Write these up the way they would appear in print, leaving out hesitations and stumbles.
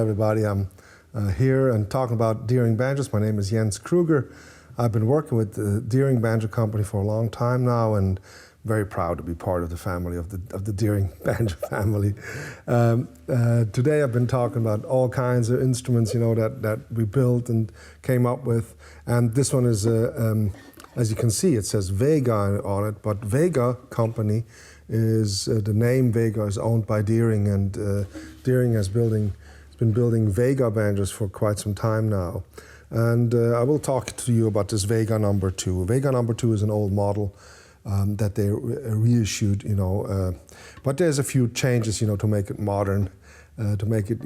everybody. I'm here and talking about Deering Banjos. My name is Jens Kruger. I've been working with the Deering Banjo Company for a long time now, and very proud to be part of the family of the Deering Banjo family. Today I've been talking about all kinds of instruments, that we built and came up with. And this one is, as you can see, it says Vega on it, but Vega Company is the name Vega is owned by Deering, and Deering has been building Vega banjos for quite some time now. And I will talk to you about this Vega number 2. Vega number 2 is an old model that they reissued, but there's a few changes, to make it modern, to make it,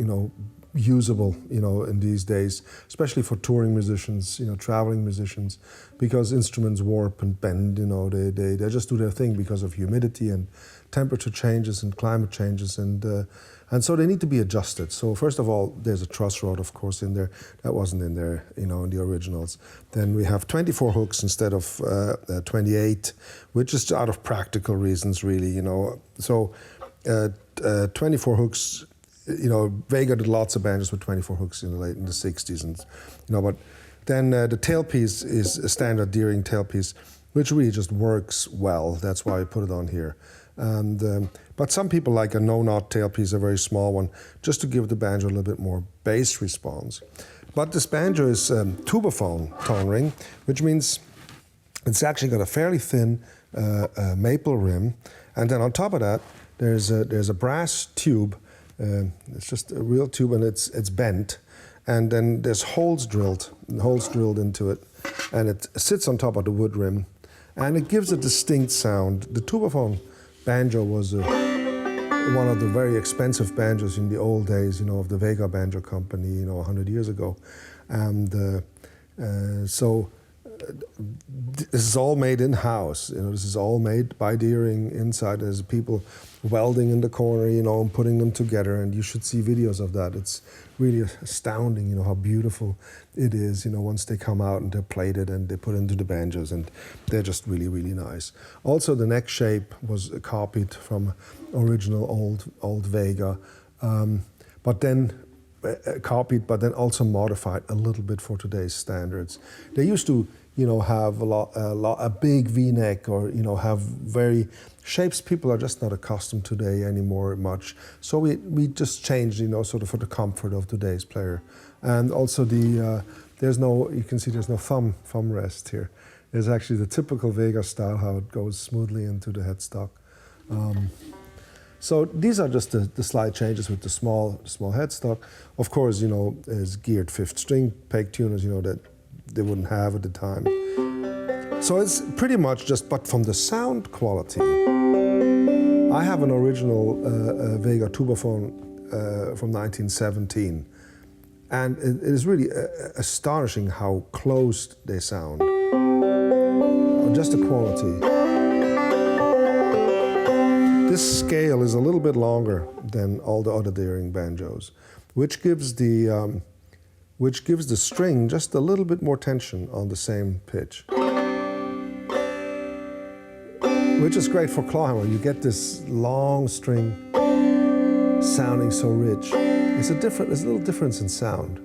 usable, in these days, especially for touring musicians, traveling musicians, because instruments warp and bend, they just do their thing because of humidity and temperature changes and climate changes, and so they need to be adjusted. So first of all, there's a truss rod, of course, in there. That wasn't in there, in the originals. Then we have 24 hooks instead of 28, which is out of practical reasons, really, So 24 hooks. Vega did lots of banjos with 24 hooks in the 60s, and but then the tailpiece is a standard Deering tailpiece, which really just works well. That's why I put it on here. And but some people like a no-knot tailpiece, a very small one, just to give the banjo a little bit more bass response. But this banjo is tubaphone tone ring, which means it's actually got a fairly thin maple rim, and then on top of that, there's a brass tube. It's just a real tube, and it's bent, and then there's holes drilled into it, and it sits on top of the wood rim, and it gives a distinct sound. The tubaphone banjo was one of the very expensive banjos in the old days, of the Vega Banjo Company, 100 years ago, and so this is all made in-house. This is all made by Deering inside. There's people welding in the corner, and putting them together, and you should see videos of that. It's really astounding, how beautiful it is, once they come out and they're plated and they put into the banjos, and they're just really, really nice. Also, the neck shape was copied from original old Vega, but then copied, but then also modified a little bit for today's standards. They used to, have a big V-neck, or have very shapes people are just not accustomed today anymore much. So we just changed, sort of for the comfort of today's player. And also there's no thumb rest here. There's actually the typical Vega style, how it goes smoothly into the headstock. So these are just the slight changes with the small headstock. Of course, is geared 5th string peg tuners, that they wouldn't have at the time. So it's pretty much just, but from the sound quality, I have an original Vega tubaphone from 1917, and it is really astonishing how close they sound. Just the quality. This scale is a little bit longer than all the other Deering banjos, which gives the string just a little bit more tension on the same pitch, which is great for clawhammer. You get this long string sounding so rich. There's a little difference in sound.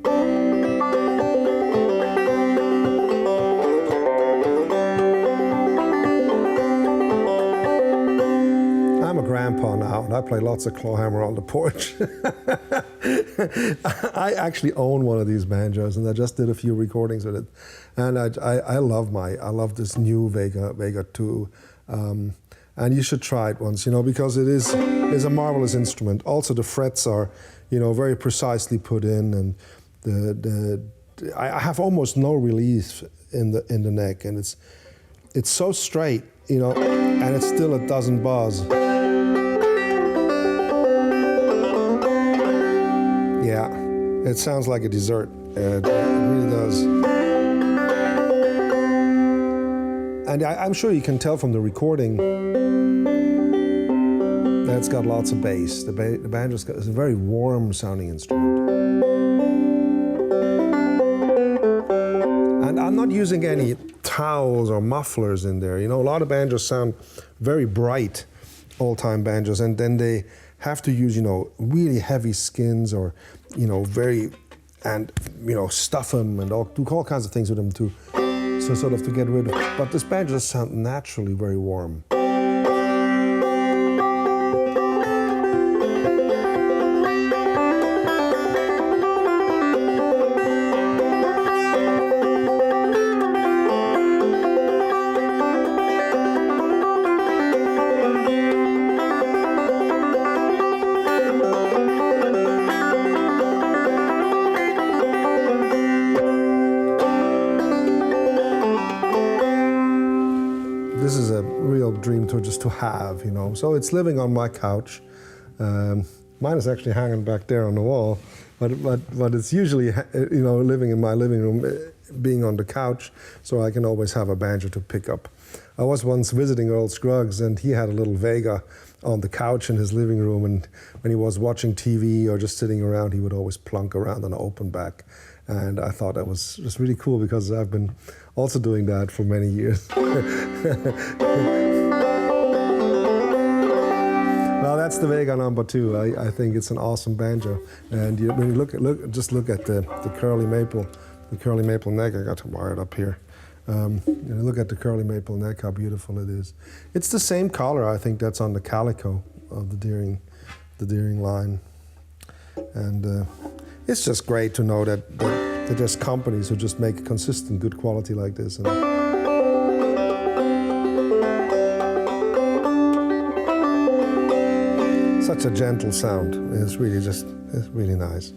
I'm a grandpa now, and I play lots of clawhammer on the porch. I actually own one of these banjos, and I just did a few recordings with it. And I love this new Vega 2. And you should try it once, because it is a marvelous instrument. Also, the frets are, very precisely put in, and I have almost no relief in the neck, and it's so straight, and it still doesn't buzz. Yeah, it sounds like a dessert. It really does. And I'm sure you can tell from the recording that it's got lots of bass. The banjo's is a very warm sounding instrument. And I'm not using any towels or mufflers in there. A lot of banjos sound very bright, old-time banjos, and then they have to use, really heavy skins or, stuff them and do all kinds of things with them so sort of to get rid of. But this banjo just sounds naturally very warm. This is a real dream just to have, So it's living on my couch. Mine is actually hanging back there on the wall, but it's usually, living in my living room, being on the couch, so I can always have a banjo to pick up. I was once visiting Earl Scruggs, and he had a little Vega on the couch in his living room, and when he was watching TV or just sitting around, he would always plunk around on an open back. And I thought that was just really cool because I've been also doing that for many years. Well, that's the Vega number 2. I think it's an awesome banjo. And when you look at the curly maple neck. I got to wire it up here. Look at the curly maple neck, how beautiful it is. It's the same color, I think, that's on the calico of the Deering line. And it's just great to know that there's companies who just make consistent, good quality like this. And such a gentle sound. It's really nice.